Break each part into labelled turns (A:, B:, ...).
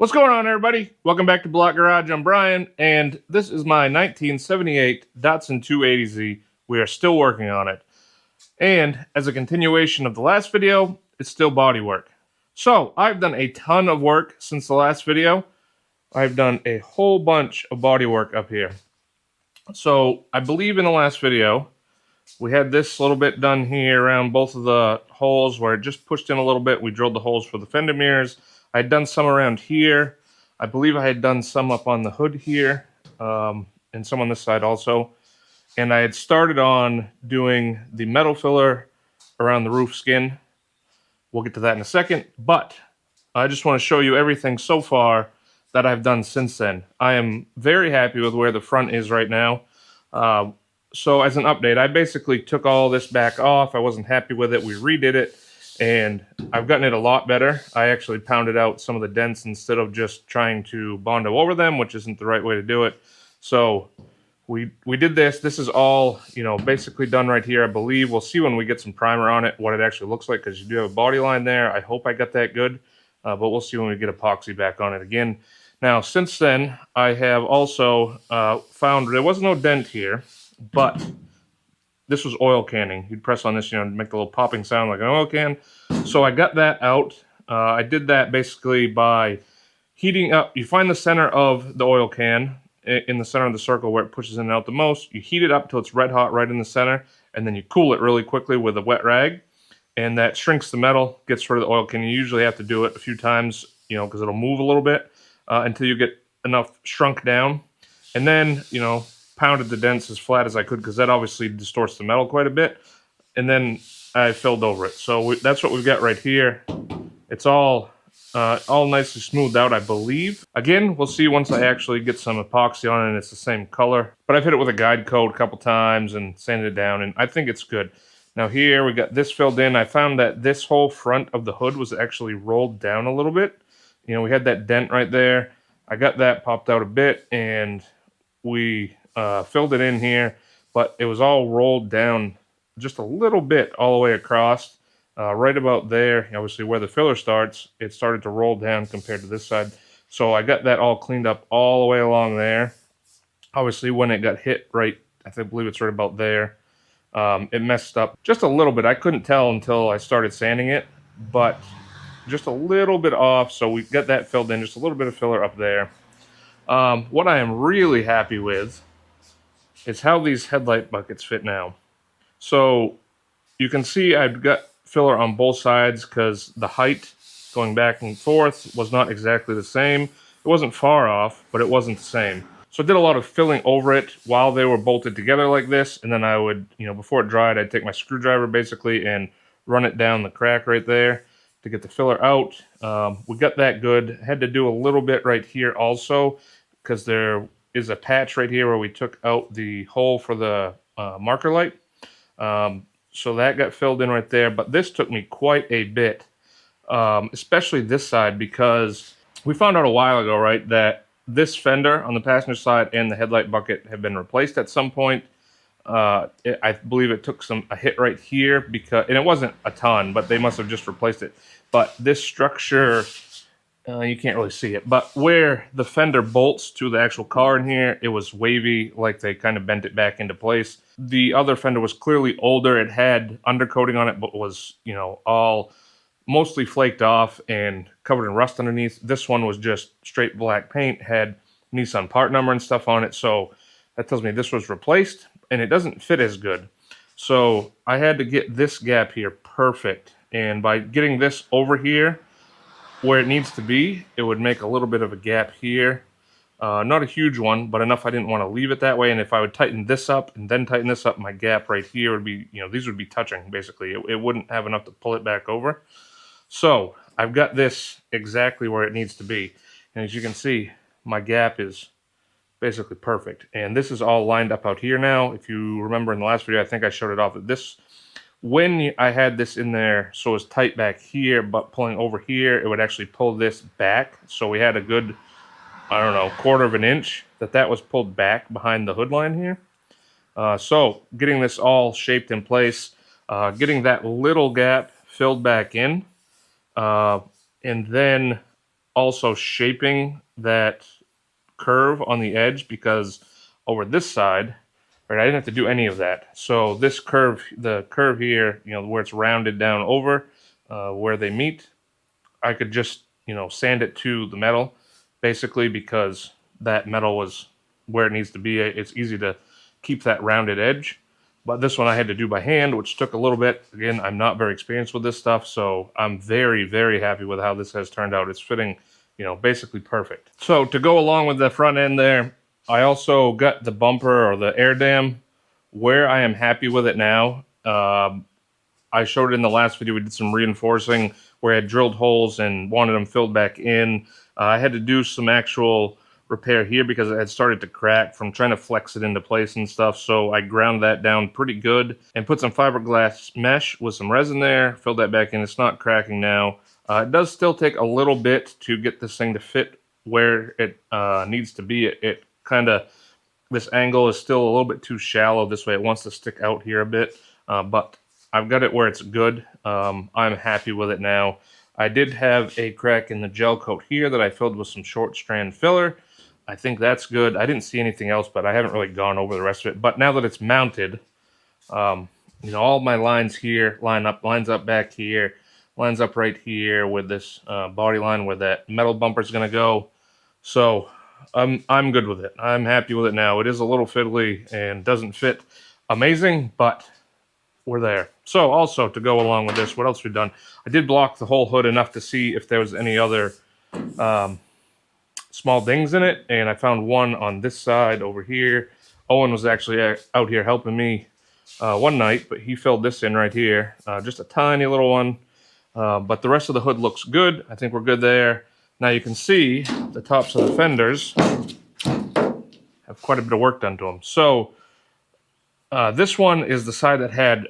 A: What's going on, everybody? Welcome back to Block Garage. I'm Brian, and this is my 1978 Datsun 280Z. We are still working on it. And as a continuation of the last video, it's still bodywork. So, I've done a ton of work since the last video. I've done a whole bunch of bodywork up here. So, I believe in the last video, we had this little bit done here around both of the holes where it just pushed in a little bit. We drilled the holes for the fender mirrors. I had done some around here. I believe I had done some up on the hood here, and some on this side also. And I had started on doing the metal filler around the roof skin. We'll get to that in a second, but I just want to show you everything so far that I've done since then. I am very happy with where the front is right now. So as an update, I basically took all this back off. I wasn't happy with it. We redid it, and I've gotten it a lot better. I actually pounded out some of the dents instead of just trying to Bondo over them, which isn't the right way to do it. So we did this. This is all, basically done right here, I believe. We'll see when we get some primer on it what it actually looks like, because you do have a body line there. I hope I got that good, but we'll see when we get epoxy back on it again. Now, since then, I have also found there was no dent here, but this was oil canning. You'd press on this, to make the little popping sound like an oil can. So I got that out. I did that basically by heating up. You find the center of the oil can in the center of the circle where it pushes in and out the most. You heat it up till it's red hot right in the center, and then you cool it really quickly with a wet rag, and that shrinks the metal, gets rid of the oil can. You usually have to do it a few times, because it'll move a little bit until you get enough shrunk down. And then, pounded the dents as flat as I could, because that obviously distorts the metal quite a bit. And then I filled over it. So that's what we've got right here. It's all nicely smoothed out, I believe. Again, we'll see once I actually get some epoxy on it and it's the same color. But I've hit it with a guide coat a couple times and sanded it down, and I think it's good. Now here we got this filled in. I found that this whole front of the hood was actually rolled down a little bit. We had that dent right there. I got that popped out a bit, and we filled it in here, but it was all rolled down just a little bit all the way across. Right about there, obviously where the filler starts, it started to roll down compared to this side. So I got that all cleaned up all the way along there. Obviously when it got hit right, I believe it's right about there, it messed up just a little bit. I couldn't tell until I started sanding it, but just a little bit off. So we got that filled in, just a little bit of filler up there. What I am really happy with is how these headlight buckets fit now. So you can see I've got filler on both sides, because the height going back and forth was not exactly the same. It wasn't far off, but it wasn't the same. So I did a lot of filling over it while they were bolted together like this, and then I would, before it dried, I'd take my screwdriver basically and run it down the crack right there to get the filler out. We got that good. Had to do a little bit right here also, because there is a patch right here where we took out the hole for the marker light. So that got filled in right there, but this took me quite a bit, especially this side, because we found out a while ago, right, that this fender on the passenger side and the headlight bucket have been replaced at some point. I believe it took a hit right here, and it wasn't a ton, but they must have just replaced it. But this structure, you can't really see it, but where the fender bolts to the actual car in here, it was wavy, like they kind of bent it back into place. The other fender was clearly older. It had undercoating on it, but was, all mostly flaked off and covered in rust underneath. This one was just straight black paint, had Nissan part number and stuff on it. So that tells me this was replaced, and it doesn't fit as good. So I had to get this gap here perfect. And by getting this over here where it needs to be, it would make a little bit of a gap here. Not a huge one, but enough I didn't want to leave it that way. And if I would tighten this up and then tighten this up, my gap right here would be, these would be touching basically. It wouldn't have enough to pull it back over. So I've got this exactly where it needs to be. And as you can see, my gap is basically perfect. And this is all lined up out here now. If you remember in the last video, I think I showed it off that this, when I had this in there, so it was tight back here, but pulling over here, it would actually pull this back. So we had a good, I don't know, 1/4 of an inch that was pulled back behind the hood line here. So getting this all shaped in place, getting that little gap filled back in, and then also shaping that curve on the edge, because over this side, right, I didn't have to do any of that. So this curve, the curve here, you know, where it's rounded down over, where they meet, I could just, you know, sand it to the metal, basically, because that metal was where it needs to be. It's easy to keep that rounded edge. But this one I had to do by hand, which took a little bit. Again, I'm not very experienced with this stuff, so I'm very, very happy with how this has turned out. It's fitting, you know, basically perfect. So to go along with the front end there, I also got the bumper or the air dam where I am happy with it now. I showed it in the last video. We did some reinforcing where I had drilled holes and wanted them filled back in. I had to do some actual repair here because it had started to crack from trying to flex it into place and stuff. So I ground that down pretty good and put some fiberglass mesh with some resin there, filled that back in. It's not cracking now. It does still take a little bit to get this thing to fit where it needs to be. It kind of, this angle is still a little bit too shallow this way. It wants to stick out here a bit, but I've got it where it's good. I'm happy with it now. I did have a crack in the gel coat here that I filled with some short strand filler. I think that's good. I didn't see anything else, but I haven't really gone over the rest of it. But now that it's mounted, you know, all my lines here lines up back here, lines up right here with this body line where that metal bumper is going to go. So I'm good with it. I'm happy with it now. It is a little fiddly and doesn't fit amazing, but we're there. So also to go along with this, what else we've done? I did block the whole hood enough to see if there was any other small dings in it, and I found one on this side over here. Owen was actually out here helping me one night, but he filled this in right here. Just a tiny little one, but the rest of the hood looks good. I think we're good there. Now you can see the tops of the fenders have quite a bit of work done to them. So this one is the side that had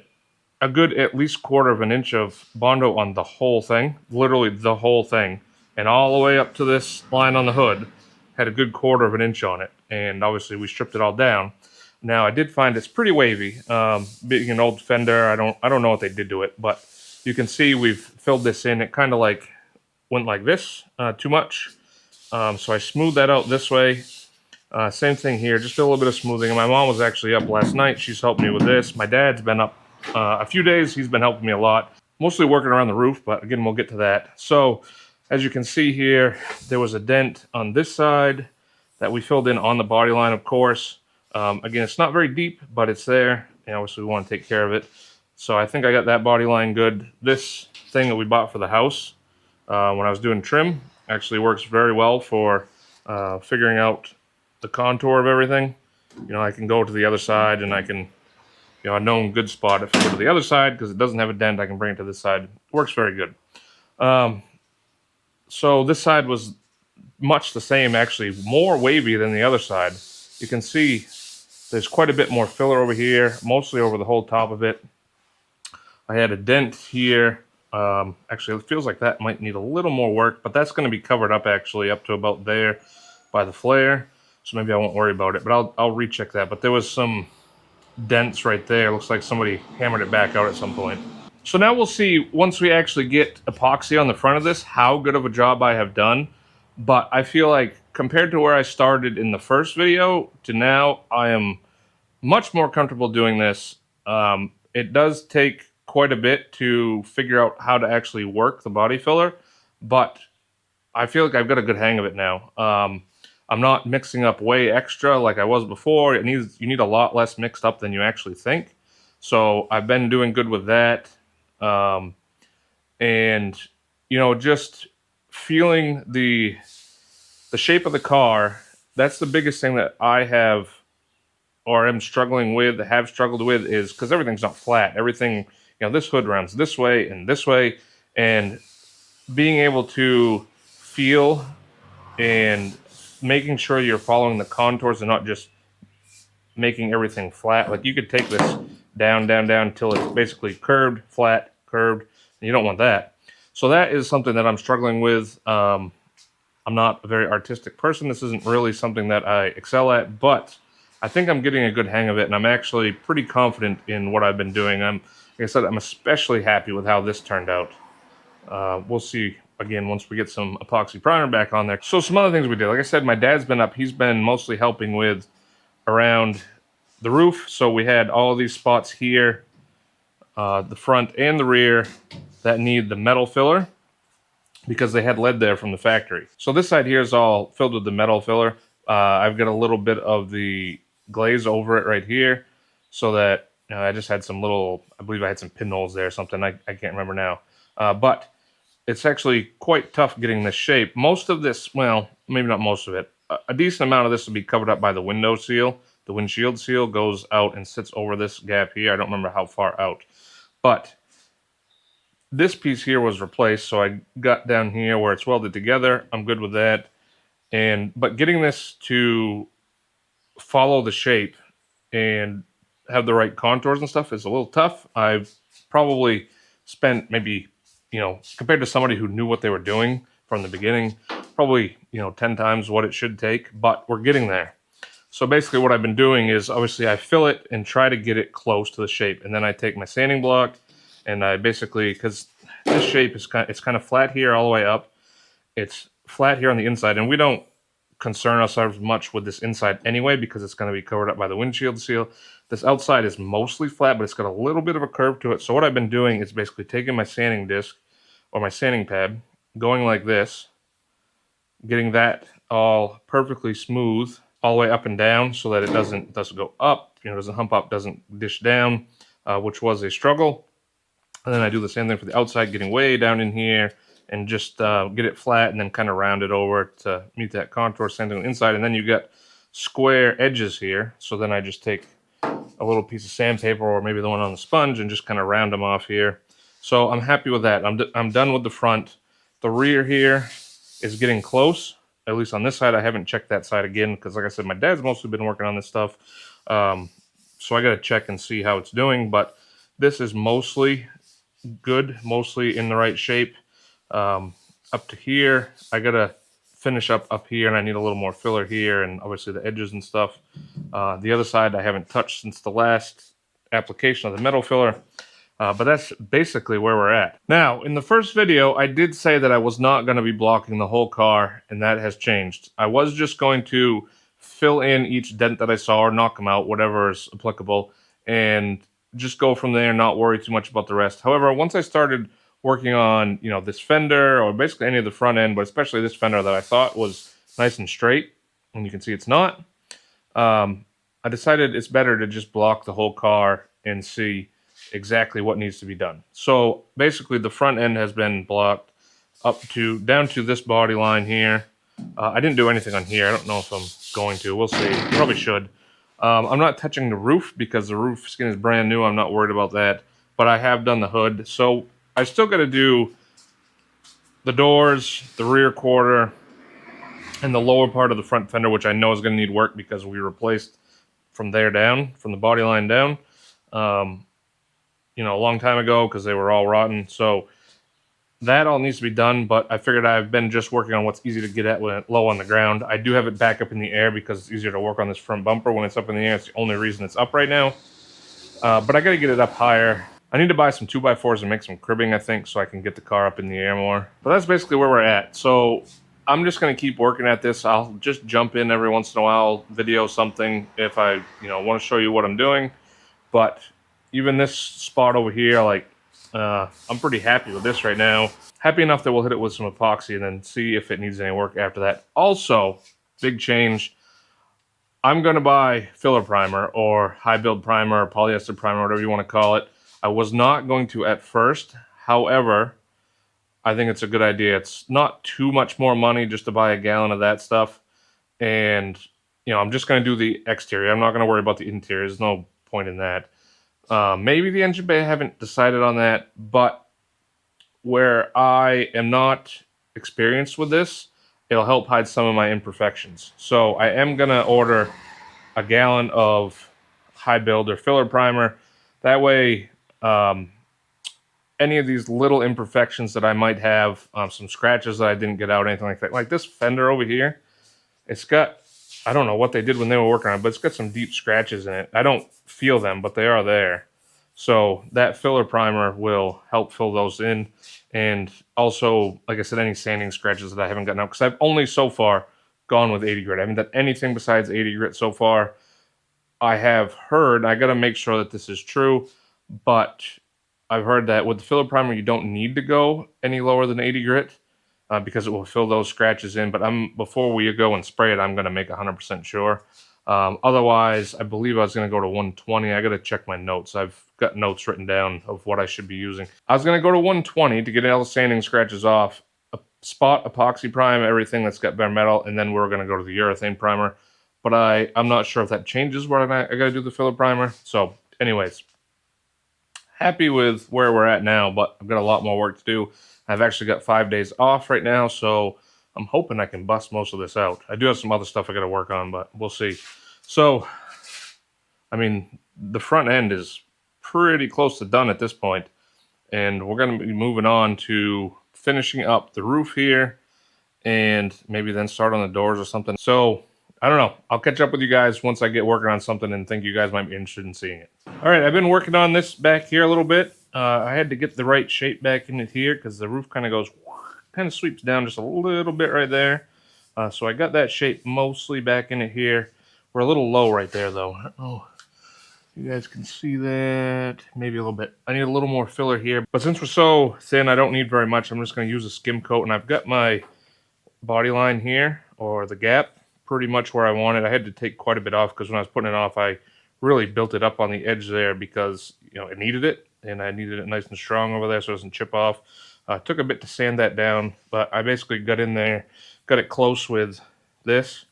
A: a good at least 1/4 of an inch of Bondo on the whole thing, literally the whole thing, and all the way up to this line on the hood had a good 1/4 of an inch on it. And obviously we stripped it all down. Now I did find it's pretty wavy. Being an old Fender, I don't know what they did to it, but you can see we've filled this in. It kind of like went like this too much. So I smoothed that out this way. Same thing here, just a little bit of smoothing. And my mom was actually up last night. She's helped me with this. My dad's been up a few days. He's been helping me a lot, mostly working around the roof, but again, we'll get to that. So as you can see here, there was a dent on this side that we filled in on the body line, of course. Again, it's not very deep, but it's there, and obviously we want to take care of it. So I think I got that body line good. This thing that we bought for the house when I was doing trim actually works very well for figuring out the contour of everything. You know, I can go to the other side and I can, you know, a known good spot. If I go to the other side, because it doesn't have a dent, I can bring it to this side. It works very good. So this side was much the same, actually more wavy than the other side. You can see there's quite a bit more filler over here, mostly over the whole top of it. I had a dent here. Actually, it feels like that might need a little more work, but that's going to be covered up actually up to about there by the flare. So maybe I won't worry about it, but I'll recheck that. But there was some dents right there. Looks like somebody hammered it back out at some point. So now we'll see, once we actually get epoxy on the front of this, how good of a job I have done. But I feel like compared to where I started in the first video to now, I am much more comfortable doing this. It does take quite a bit to figure out how to actually work the body filler, but I feel like I've got a good hang of it now. I'm not mixing up way extra like I was before. You need a lot less mixed up than you actually think. So I've been doing good with that. And, you know, just feeling the shape of the car, that's the biggest thing that I have or am struggling with, have struggled with, is because everything's not flat. Everything, you know, this hood rounds this way, and being able to feel and making sure you're following the contours and not just making everything flat. Like you could take this down until it's basically curved, flat, curved, and you don't want that. So that is something that I'm struggling with. I'm not a very artistic person. This isn't really something that I excel at, but I think I'm getting a good hang of it, and I'm actually pretty confident in what I've been doing. Like I said, I'm especially happy with how this turned out. We'll see again once we get some epoxy primer back on there. So some other things we did. Like I said, my dad's been up. He's been mostly helping with around the roof. So we had all of these spots here, the front and the rear, that need the metal filler because they had lead there from the factory. So this side here is all filled with the metal filler. I've got a little bit of the glaze over it right here, so that I just had some little, I believe I had some pinholes there or something. I can't remember now. But it's actually quite tough getting this shape. Most of this, well, maybe not most of it, a decent amount of this will be covered up by the window seal. The windshield seal goes out and sits over this gap here. I don't remember how far out. But this piece here was replaced, so I got down here where it's welded together. I'm good with that. But getting this to follow the shape and have the right contours and stuff is a little tough. I've probably spent maybe, compared to somebody who knew what they were doing from the beginning, probably, 10 times what it should take, but we're getting there. So basically what I've been doing is, obviously I fill it and try to get it close to the shape. And then I take my sanding block and I basically, because this shape is it's kind of flat here all the way up. It's flat here on the inside, and we don't concern ourselves much with this inside anyway because it's going to be covered up by the windshield seal. This outside is mostly flat, but it's got a little bit of a curve to it. So what I've been doing is basically taking my sanding disc or my sanding pad, going like this, getting that all perfectly smooth all the way up and down so that it doesn't go up, doesn't hump up, doesn't dish down, which was a struggle. And then I do the same thing for the outside, getting way down in here and just get it flat and then kind of round it over to meet that contour, same thing on the inside. And then you get square edges here. So then I just take a little piece of sandpaper or maybe the one on the sponge and just kind of round them off here. So I'm happy with that. I'm done with the front. The rear here is getting close, at least on this side. I haven't checked that side again because, like I said, my dad's mostly been working on this stuff. So I got to check and see how it's doing. But this is mostly good, mostly in the right shape. Up to here, I gotta finish up here, and I need a little more filler here, and obviously the edges and stuff. The other side I haven't touched since the last application of the metal filler, but that's basically where we're at. Now, in the first video, I did say that I was not going to be blocking the whole car, and that has changed. I was just going to fill in each dent that I saw or knock them out, whatever is applicable, and just go from there and not worry too much about the rest. However, once I started working on, this fender or basically any of the front end, but especially this fender that I thought was nice and straight, and you can see it's not, I decided it's better to just block the whole car and see exactly what needs to be done. So basically the front end has been blocked down to this body line here. I didn't do anything on here. I don't know if I'm going to. We'll see. Probably should. I'm not touching the roof because the roof skin is brand new. I'm not worried about that. But I have done the hood. So I still got to do the doors, the rear quarter, and the lower part of the front fender, which I know is going to need work because we replaced from there down, from the body line down, a long time ago because they were all rotten. So that all needs to be done, but I figured I've been just working on what's easy to get at when it's low on the ground. I do have it back up in the air because it's easier to work on this front bumper when it's up in the air. It's the only reason it's up right now. But I got to get it up higher. I need to buy some 2x4s and make some cribbing, I think, so I can get the car up in the air more. But that's basically where we're at. So I'm just going to keep working at this. I'll just jump in every once in a while, video something if I, want to show you what I'm doing. But even this spot over here, I'm pretty happy with this right now. Happy enough that we'll hit it with some epoxy and then see if it needs any work after that. Also, big change. I'm going to buy filler primer or high build primer or polyester primer, whatever you want to call it. I was not going to at first. However, I think it's a good idea. It's not too much more money just to buy a gallon of that stuff. And, I'm just going to do the exterior. I'm not going to worry about the interior. There's no point in that. Maybe the engine bay, I haven't decided on that. But where I am not experienced with this, it'll help hide some of my imperfections. So I am going to order a gallon of high build or filler primer. That way, any of these little imperfections that I might have, some scratches that I didn't get out, anything like that. Like this fender over here, it's got, I don't know what they did when they were working on it, but it's got some deep scratches in it. I don't feel them, but they are there. So that filler primer will help fill those in And also, like I said, any sanding scratches that I haven't gotten out, because I've only so far gone with 80 grit. I haven't done anything besides 80 grit so far. I have heard, I got to make sure that this is true, but I've heard that with the filler primer, you don't need to go any lower than 80 grit because it will fill those scratches in. But before we go and spray it, I'm going to make 100% sure. Otherwise, I believe I was going to go to 120. I got to check my notes. I've got notes written down of what I should be using. I was going to go to 120 to get all the sanding scratches off, spot epoxy prime everything that's got bare metal, and then we're going to go to the urethane primer. But I'm not sure if that changes where I got to do the filler primer. So anyways, happy with where we're at now, but I've got a lot more work to do. I've actually got 5 days off right now, so I'm hoping I can bust most of this out. I do have some other stuff I got to work on, but we'll see. So, I mean, the front end is pretty close to done at this point, and we're going to be moving on to finishing up the roof here, and maybe then start on the doors or something. So, I don't know. I'll catch up with you guys once I get working on something and think you guys might be interested in seeing it. All right, I've been working on this back here a little bit. I had to get the right shape back in it here because the roof kind of sweeps down just a little bit right there. So I got that shape mostly back in it here. We're a little low right there though. Oh, you guys can see that. Maybe a little bit. I need a little more filler here. But since we're so thin, I don't need very much. I'm just going to use a skim coat, and I've got my body line here, or the gap, pretty much where I want it. I had to take quite a bit off because when I was putting it off, I really built it up on the edge there because, you know, it needed it, and I needed it nice and strong over there so it doesn't chip off. Took a bit to sand that down, but I basically got in there, got it close with this,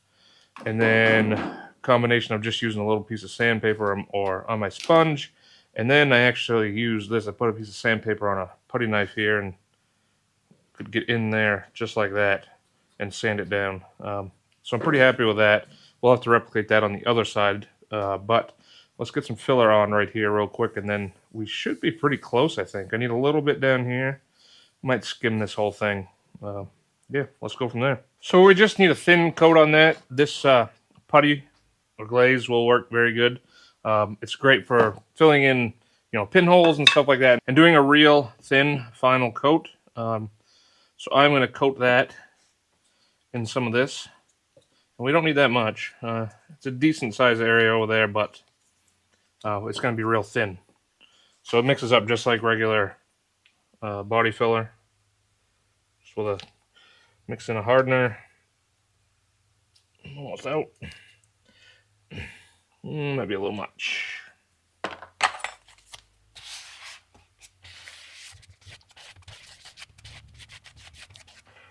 A: and then combination of just using a little piece of sandpaper or on my sponge, and then I actually used this. I put a piece of sandpaper on a putty knife here and could get in there just like that and sand it down. So I'm pretty happy with that. We'll have to replicate that on the other side, but let's get some filler on right here real quick, and then we should be pretty close, I think. I need a little bit down here. Might skim this whole thing. Yeah, let's go from there. So we just need a thin coat on that. This putty or glaze will work very good. It's great for filling in, you know, pinholes and stuff like that, and doing a real thin final coat. So I'm going to coat that in some of this. And we don't need that much. It's a decent sized area over there, but it's going to be real thin. So it mixes up just like regular body filler. Just with a mix in a hardener. Almost out. Might be a little much.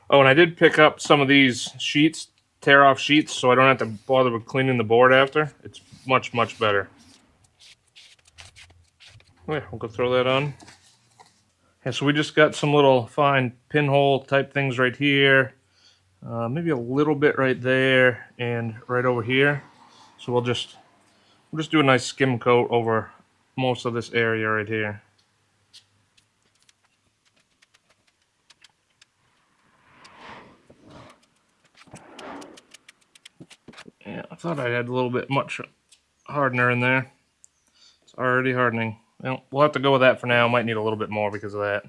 A: Oh, and I did pick up some of these sheets, tear off sheets, so I don't have to bother with cleaning the board after. It's much, much better. Yeah, we'll go throw that on. Yeah, so we just got some little fine pinhole type things right here. Maybe a little bit right there and right over here. So we'll just do a nice skim coat over most of this area right here. Yeah, I thought I had a little bit much hardener in there. It's already hardening. Well, we'll have to go with that for now. Might need a little bit more because of that.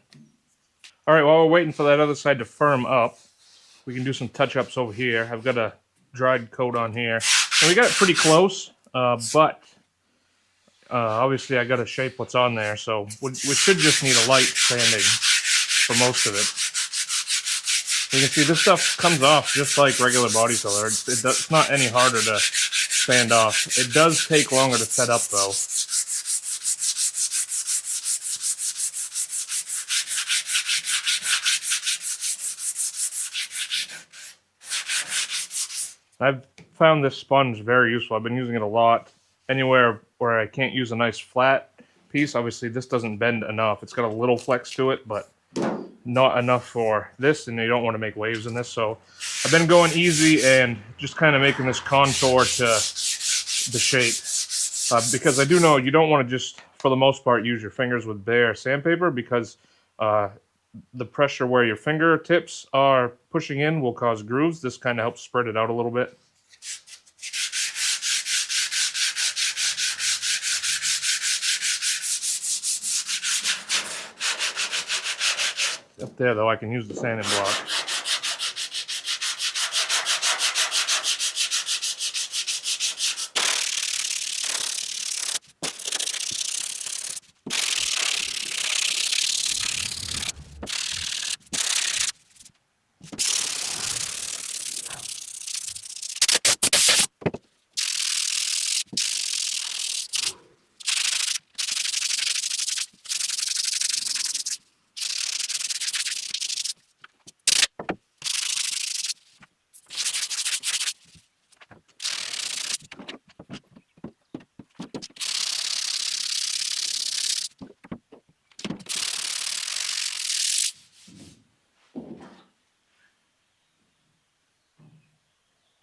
A: All right, while we're waiting for that other side to firm up, we can do some touch-ups over here. I've got a dried coat on here. And we got it pretty close, but obviously I got to shape what's on there, so we should just need a light sanding for most of it. You can see this stuff comes off just like regular body filler. It's not any harder to sand off. It does take longer to set up though. I've found this sponge very useful. I've been using it a lot. Anywhere where I can't use a nice flat piece, obviously this doesn't bend enough. It's got a little flex to it, but not enough for this, and you don't want to make waves in this. So I've been going easy and just kind of making this contour to the shape. Because I do know you don't want to just, for the most part, use your fingers with bare sandpaper, because the pressure where your fingertips are pushing in will cause grooves. This kind of helps spread it out a little bit. Got there though, I can use the sanding block.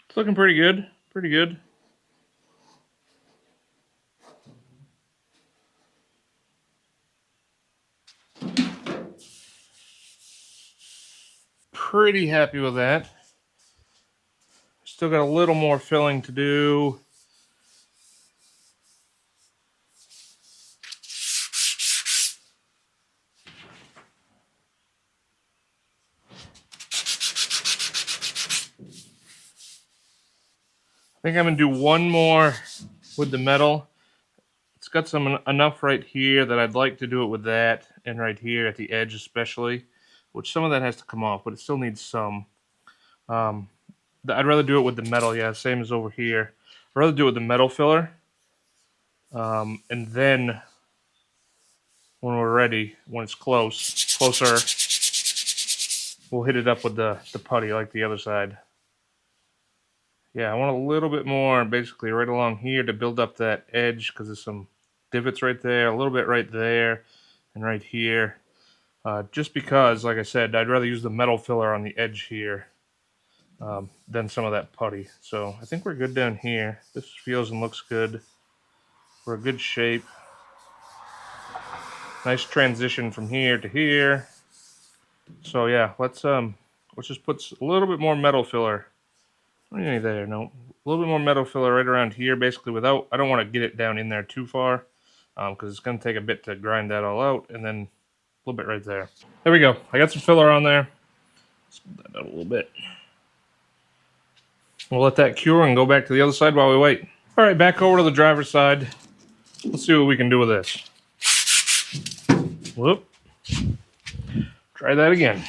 A: It's looking pretty good. Pretty good. Pretty happy with that. Still got a little more filling to do. I think I'm going to do one more with the metal. It's got some enough right here that I'd like to do it with that, and right here at the edge especially, which some of that has to come off, but it still needs some. I'd rather do it with the metal, yeah, same as over here. I'd rather do it with the metal filler, and then when we're ready, when it's closer, we'll hit it up with the putty like the other side. Yeah, I want a little bit more, basically right along here to build up that edge, because there's some divots right there, a little bit right there, and right here. Just because, like I said, I'd rather use the metal filler on the edge here than some of that putty. So I think we're good down here. This feels and looks good. We're a good shape. Nice transition from here to here. So yeah, let's just put a little bit more metal filler. What do you need there? No, a little bit more metal filler right around here, basically. Without, I don't want to get it down in there too far, because it's going to take a bit to grind that all out, and then a little bit right there. There we go. I got some filler on there. Let's move that out a little bit. We'll let that cure and go back to the other side while we wait. All right, back over to the driver's side. Let's see what we can do with this. Whoop. Try that again.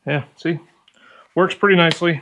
A: Yeah, see? Works pretty nicely.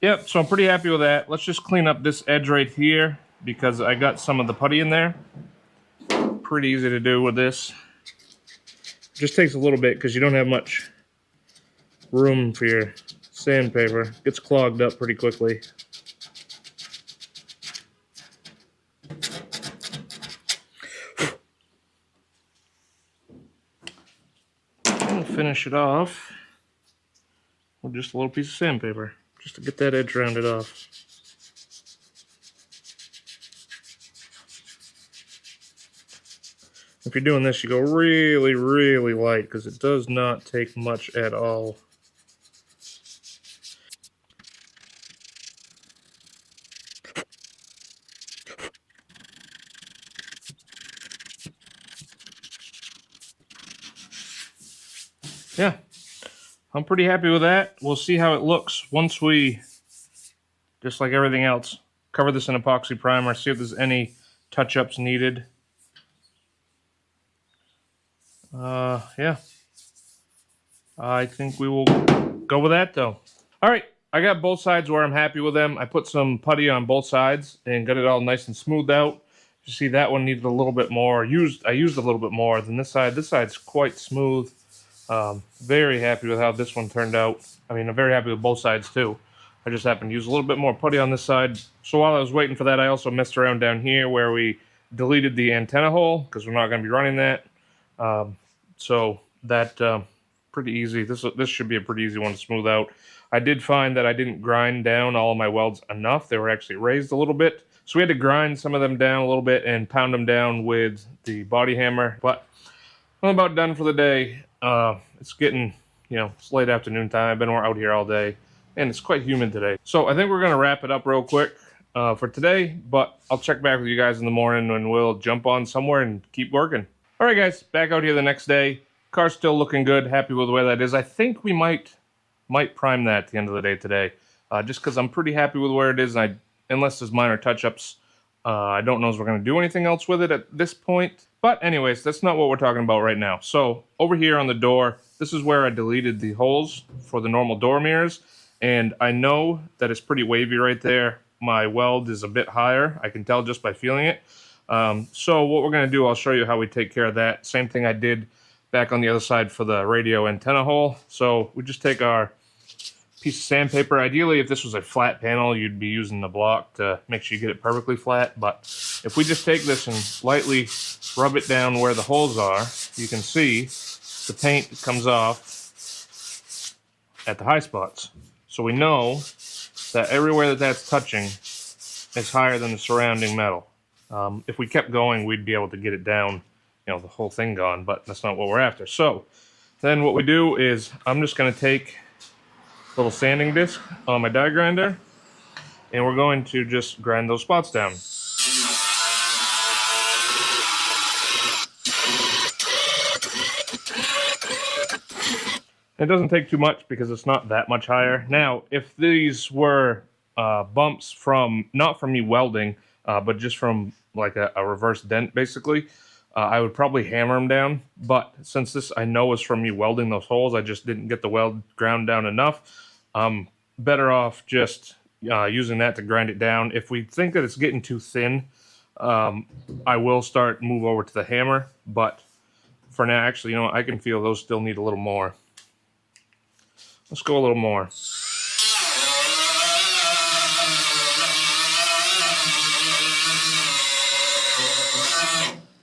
A: Yep, so I'm pretty happy with that. Let's just clean up this edge right here because I got some of the putty in there. Pretty easy to do with this. Just takes a little bit because you don't have much room for your sandpaper. Gets clogged up pretty quickly. We'll finish it off with just a little piece of sandpaper, just to get that edge rounded off. If you're doing this, you go really, really light because it does not take much at all. Yeah, I'm pretty happy with that. We'll see how it looks once we just like everything else. Cover this in epoxy primer, see if there's any touch-ups needed. Yeah. I think we will go with that though. All right, I got both sides where I'm happy with them. I put some putty on both sides and got it all nice and smoothed out. You see that one needed a little bit more. I used a little bit more than this side. This side's quite smooth. Very happy with how this one turned out. I mean, I'm very happy with both sides too. I just happened to use a little bit more putty on this side. So while I was waiting for that, I also messed around down here where we deleted the antenna hole because we're not going to be running that. So that pretty easy. This should be a pretty easy one to smooth out. I did find that I didn't grind down all of my welds enough. They were actually raised a little bit. So we had to grind some of them down a little bit and pound them down with the body hammer. But I'm about done for the day. It's getting, it's late afternoon time. I've been out here all day, and it's quite humid today. So I think we're going to wrap it up real quick for today, but I'll check back with you guys in the morning and we'll jump on somewhere and keep working. All right, guys, back out here the next day. Car's still looking good. Happy with the way that is. I think we might prime that at the end of the day today, just because I'm pretty happy with where it is. And unless there's minor touch-ups, I don't know if we're going to do anything else with it at this point. But anyways, that's not what we're talking about right now. So over here on the door, this is where I deleted the holes for the normal door mirrors. And I know that it's pretty wavy right there. My weld is a bit higher. I can tell just by feeling it. So what we're going to do, I'll show you how we take care of that. Same thing I did back on the other side for the radio antenna hole. So we just take our piece of sandpaper. Ideally, if this was a flat panel, you'd be using the block to make sure you get it perfectly flat. But if we just take this and lightly rub it down where the holes are, you can see the paint comes off at the high spots. So we know that everywhere that's touching is higher than the surrounding metal. If we kept going, we'd be able to get it down, the whole thing gone, but that's not what we're after. So then what we do is I'm just going to take a little sanding disc on my die grinder, and we're going to just grind those spots down. It doesn't take too much because it's not that much higher. Now, if these were bumps from, not from me welding, but just from like a reverse dent basically, I would probably hammer them down. But since this I know is from me welding those holes, I just didn't get the weld ground down enough. I'm better off just using that to grind it down. If we think that it's getting too thin, I will move over to the hammer. But for now, actually, I can feel those still need a little more. Let's go a little more.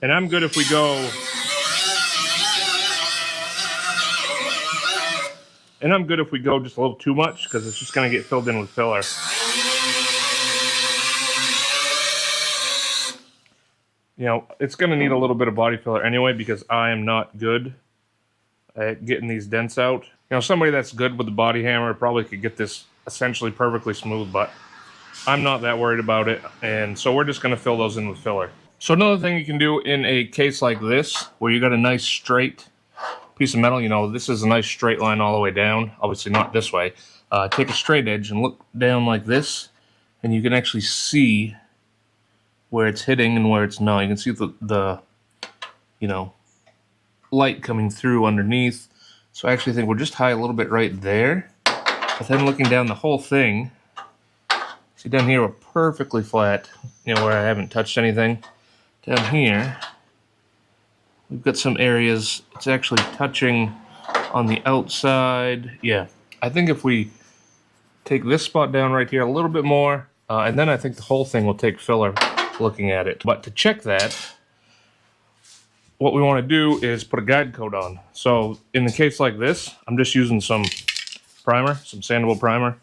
A: And I'm good if we go... And I'm good if we go just a little too much, because it's just going to get filled in with filler. It's going to need a little bit of body filler anyway, because I am not good at getting these dents out. Somebody that's good with the body hammer probably could get this essentially perfectly smooth, but I'm not that worried about it. And so we're just going to fill those in with filler. So another thing you can do in a case like this, where you got a nice straight piece of metal, this is a nice straight line all the way down, obviously not this way. Take a straight edge and look down like this, and you can actually see where it's hitting and where it's not. You can see the light coming through underneath. So I actually think we'll just high a little bit right there. But then looking down the whole thing, see down here we're perfectly flat, where I haven't touched anything. Down here, we've got some areas it's actually touching on the outside. Yeah, I think if we take this spot down right here a little bit more, and then I think the whole thing will take filler looking at it. But to check that, what we want to do is put a guide coat on. So in the case like this, I'm just using some primer, some sandable primer.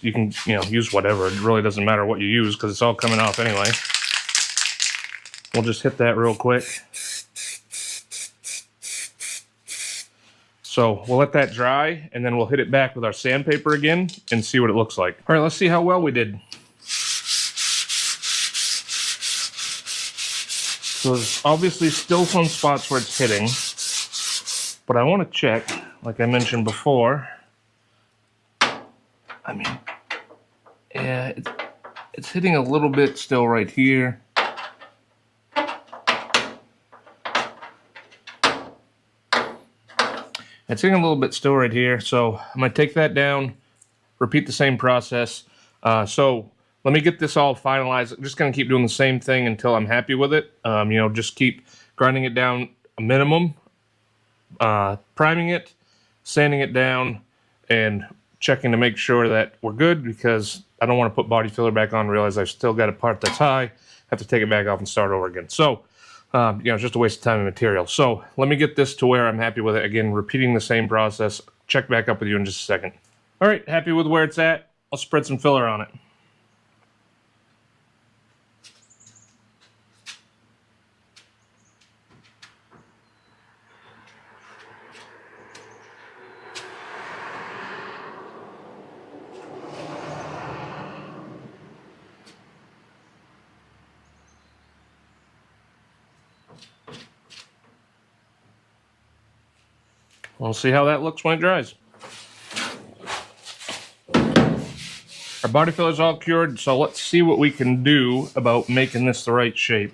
A: You can use whatever. It really doesn't matter what you use because it's all coming off anyway. We'll just hit that real quick. So we'll let that dry, and then we'll hit it back with our sandpaper again and see what it looks like. All right, let's see how well we did. So there's obviously still some spots where it's hitting, but I want to check, like I mentioned before. I mean, Yeah, it's hitting a little bit still right here. It's hitting a little bit still right here, so I'm going to take that down, repeat the same process. So let me get this all finalized. I'm just going to keep doing the same thing until I'm happy with it. Just keep grinding it down a minimum, priming it, sanding it down, and checking to make sure that we're good, because I don't want to put body filler back on, realize I've still got a part that's high, have to take it back off and start over again. So, it's just a waste of time and material. So let me get this to where I'm happy with it. Again, repeating the same process. Check back up with you in just a second. All right, happy with where it's at. I'll spread some filler on it. We'll see how that looks when it dries. Our body filler is all cured, so let's see what we can do about making this the right shape.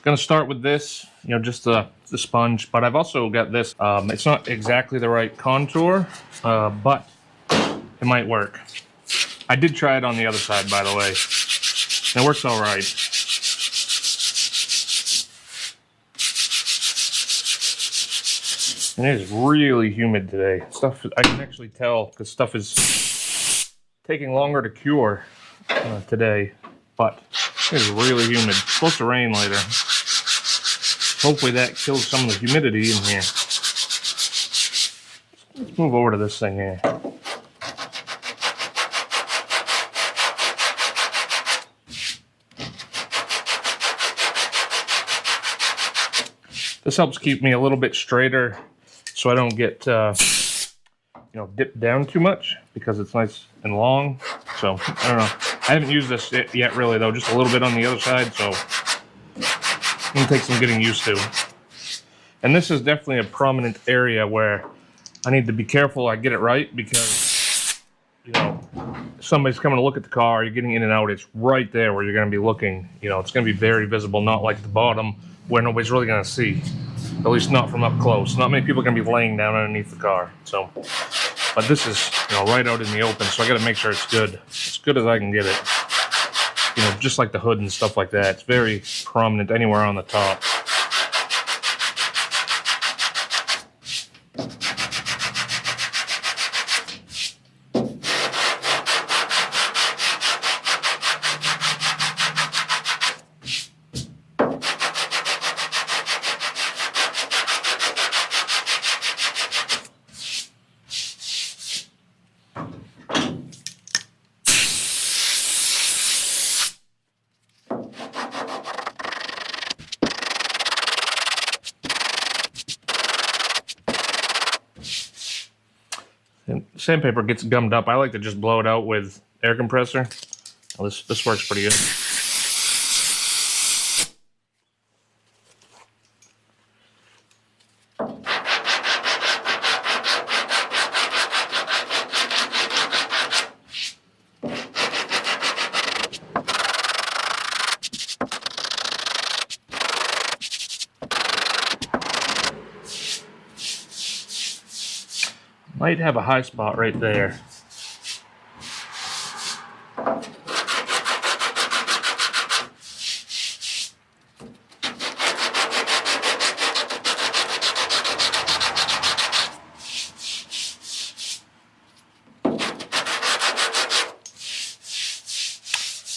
A: Gonna start with this, just the sponge, but I've also got this. It's not exactly the right contour, but it might work. I did try it on the other side, by the way. It works all right. And it is really humid today. Stuff, I can actually tell because stuff is taking longer to cure today, but it is really humid. It's supposed to rain later. Hopefully that kills some of the humidity in here. Let's move over to this thing here. This helps keep me a little bit straighter so I don't get dipped down too much, because it's nice and long. So I don't know. I haven't used this yet really though, just a little bit on the other side, so it's gonna take some getting used to. And this is definitely a prominent area where I need to be careful I get it right, because if somebody's coming to look at the car, you're getting in and out, it's right there where you're going to be looking. It's going to be very visible, not like the bottom where nobody's really going to see, at least not from up close. Not many people are going to be laying down underneath the car. So, but this is right out in the open, so I got to make sure it's good, as good as I can get it. Just like the hood and stuff like that, it's very prominent anywhere on the top. And sandpaper gets gummed up. I like to just blow it out with air compressor. Well, this works pretty good. Might have a high spot right there.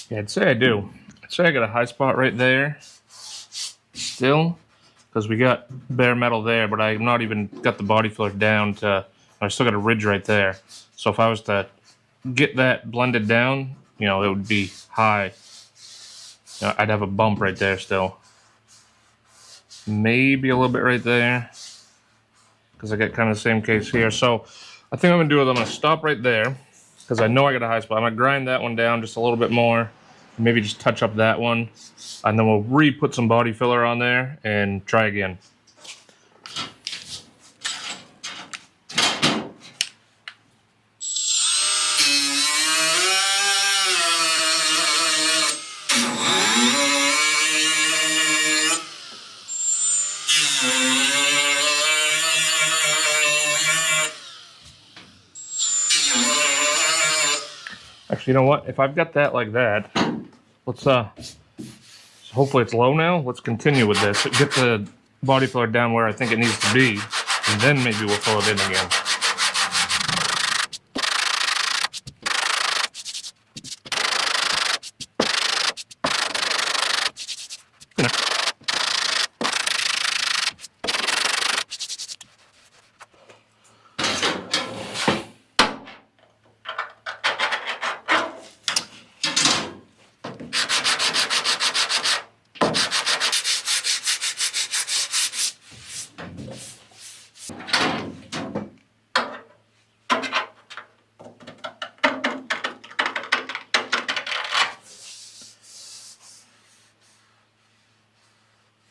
A: Yeah, I'd say I do. I'd say I got a high spot right there still, because we got bare metal there, but I've not even got the body filler down to, I still got a ridge right there. So if I was to get that blended down, it would be high. I'd have a bump right there still. Maybe a little bit right there, because I got kind of the same case here. So I think I'm going to do is I'm going to stop right there, because I know I got a high spot. I'm going to grind that one down just a little bit more. Maybe just touch up that one. And then we'll re-put some body filler on there and try again. Actually, you know what? If I've got that like that, let's hopefully it's low now. Let's continue with this. Get the body filler down where I think it needs to be, and then maybe we'll fill it in again.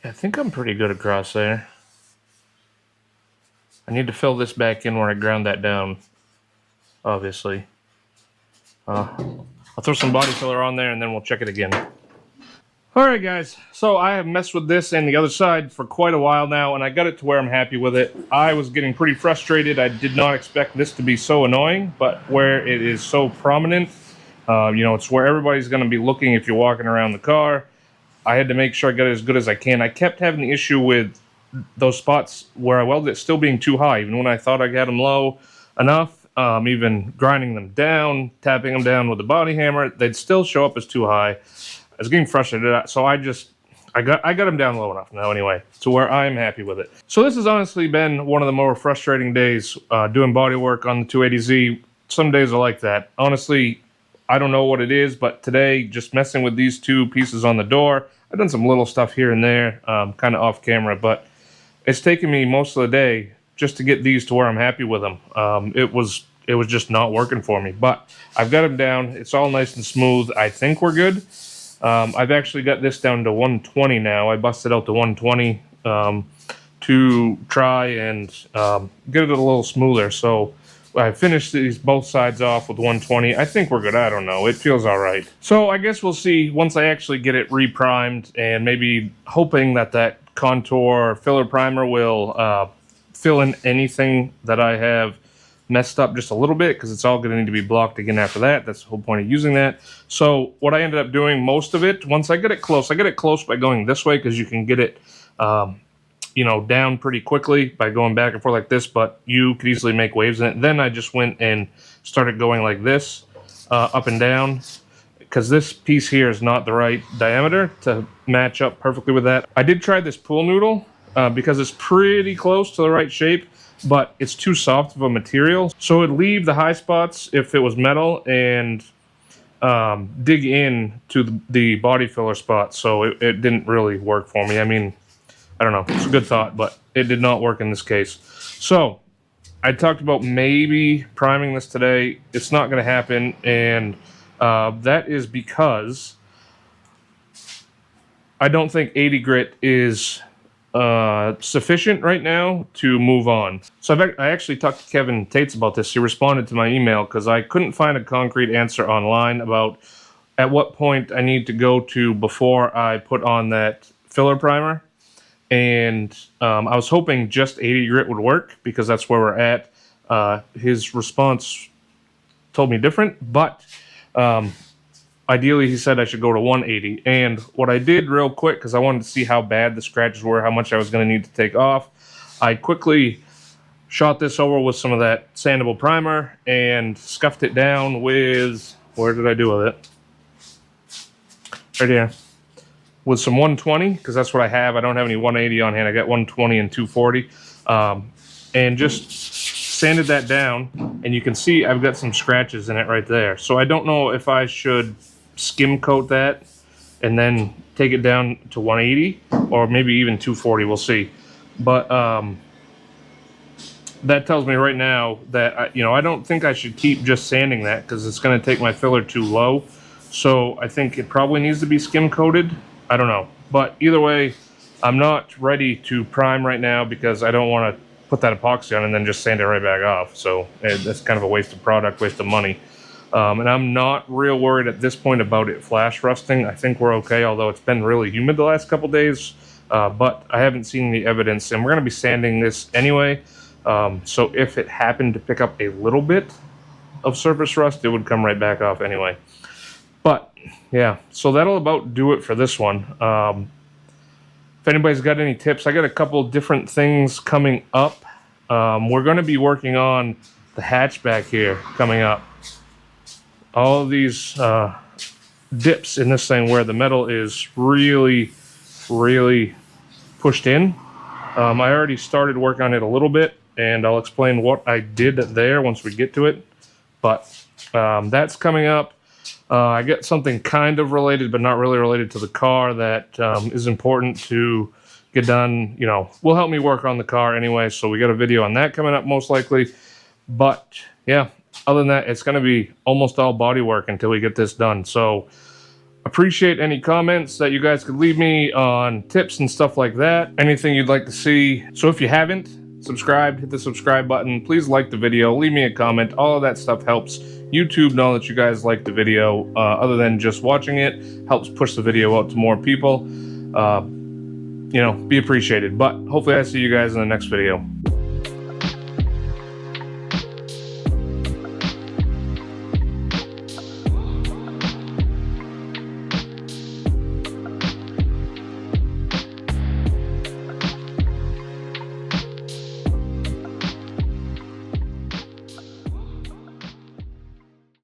A: I think I'm pretty good across there. I need to fill this back in where I ground that down, obviously. I'll throw some body filler on there and then we'll check it again. Alright guys, so I have messed with this and the other side for quite a while now, and I got it to where I'm happy with it. I was getting pretty frustrated. I did not expect this to be so annoying, but where it is so prominent, you know, it's where everybody's going to be looking if you're walking around the car. I had to make sure I got it as good as I can. I kept having the issue with those spots where I welded it still being too high, even when I thought I got them low enough. Even grinding them down, tapping them down with the body hammer, they'd still show up as too high. I was getting frustrated, so I got them down low enough now anyway, to where I'm happy with it. So this has honestly been one of the more frustrating days doing body work on the 280Z. Some days are like that. Honestly, I don't know what it is, but today, just messing with these two pieces on the door, I've done some little stuff here and there, kind of off camera, but it's taken me most of the day just to get these to where I'm happy with them. It was just not working for me, but I've got them down. It's all nice and smooth. I think we're good. I've actually got this down to 120 now. I busted out to 120 to try and get it a little smoother. So I finished these both sides off with 120. I think we're good. I don't know. It feels all right. So I guess we'll see once I actually get it reprimed, and maybe hoping that that contour filler primer will fill in anything that I have messed up just a little bit, because it's all going to need to be blocked again after that. That's the whole point of using that. So what I ended up doing, most of it, once I get it close, I get it close by going this way, because you can get it you know, down pretty quickly by going back and forth like this, but you could easily make waves in it. Then I just went and started going like this, up and down, because this piece here is not the right diameter to match up perfectly with that. I did try this pool noodle because it's pretty close to the right shape, but it's too soft of a material. So it'd leave the high spots if it was metal and dig in to the body filler spot. So it didn't really work for me. I mean, I don't know. It's a good thought, but it did not work in this case. So I talked about maybe priming this today. It's not going to happen, and that is because I don't think 80 grit is sufficient right now to move on. So I actually talked to Kevin Tates about this. He responded to my email because I couldn't find a concrete answer online about at what point I need to go to before I put on that filler primer. And I was hoping just 80 grit would work, because that's where we're at. His response told me different, but ideally he said I should go to 180. And what I did real quick, because I wanted to see how bad the scratches were, how much I was going to need to take off, I quickly shot this over with some of that sandable primer and scuffed it down with, where did I do with it? Right here. With some 120, because that's what I have. I don't have any 180 on hand. I got 120 and 240. And just sanded that down, and you can see I've got some scratches in it right there. So I don't know if I should skim coat that and then take it down to 180, or maybe even 240. We'll see. But that tells me right now that I don't think I should keep just sanding that, because it's going to take my filler too low. So I think it probably needs to be skim coated. I don't know. But either way, I'm not ready to prime right now, because I don't want to put that epoxy on and then just sand it right back off. So that's kind of a waste of product, waste of money. And I'm not real worried at this point about it flash rusting. I think we're okay, although it's been really humid the last couple days. But I haven't seen any evidence, and we're going to be sanding this anyway. So if it happened to pick up a little bit, of surface rust, it would come right back off anyway. But yeah, so that'll about do it for this one. If anybody's got any tips, I got a couple different things coming up. We're going to be working on the hatchback here coming up. All of these dips in this thing where the metal is really pushed in. I already started working on it a little bit, and I'll explain what I did there once we get to it. But that's coming up. I get something kind of related, but not really related to the car that is important to get done. You know, will help me work on the car anyway, so we got a video on that coming up most likely. But yeah, other than that, it's going to be almost all body work until we get this done. So appreciate any comments that you guys could leave me on tips and stuff like that. Anything you'd like to see. So if you haven't subscribed, hit the subscribe button. Please like the video, leave me a comment. All of that stuff helps YouTube know that you guys like the video. Other than just watching it, helps push the video out to more people. You know, be appreciated. But hopefully I see you guys in the next video.